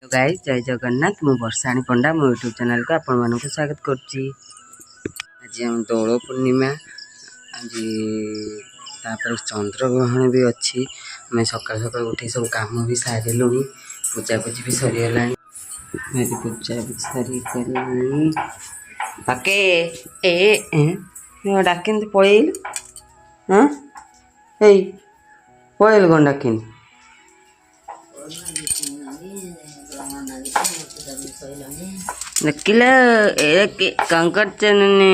Guys जय जगन्नाथ मु वर्षाणी पंडा मो यूट्यूब चैनल को आपण मानक स्वागत करछि। आज हम दोल पूर्णिमा आज तापर चंद्र ग्रहण भी अच्छी। मैं सकाल सकाल उठी सब काम भी सारे पूजा पूजी भी सरीगला। मेरी पूजा भी सारी करी पाके ए डाकिन पळेल हाँ ए पळेल गन डाकिन नक्कीला कंकड़ चनने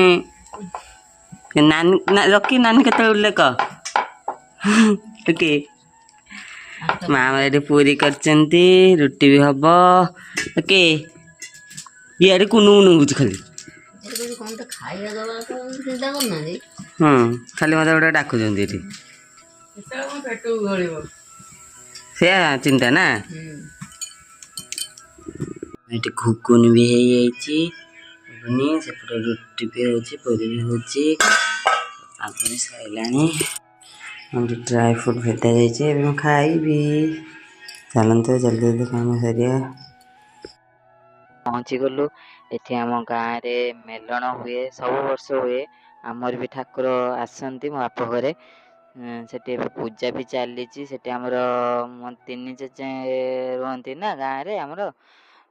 नानी रखी नानी के उल्लेख ओके मामा ये पूरी करचंती रुटी भी हब ओके ये कुनु कुनु बुझ खाली खाली मत गोटे डाकुचंती से चिंता ना ये घुगुन भी सेपटे रुटी भी होची पूरी भी होची आगे सैलानी ड्राई फ्रूट भेटा जाइए खाइबी चलते जल्दी जल्दी काम सरिया पहुँची गलु। एठी आम गाँव रे मेलण हुए सब वर्ष हुए आमर भी ठाकुर आसती मो बाप घरे सेठी पूजा भी चली आमर तीन चेचे रुहती ना गाँव रे आमर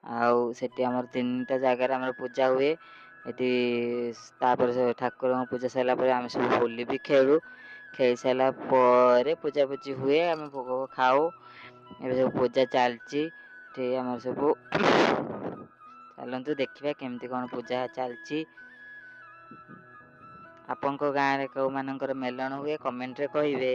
आउ सेठी आमर तीनटा जगार आमर पूजा हुए। एटी तापर ठाकुर पूजा सारा पर आम सब होली भी खेलु खेल सारा पर पूजा पूजी हुए आम भोग खाऊ ए सब पूजा चलती आम सब चलतु देखा केमती कौन पूजा चलती। आपन गाँव रे कौ मानकर मेलण हुए कमेंट रे कहिबे।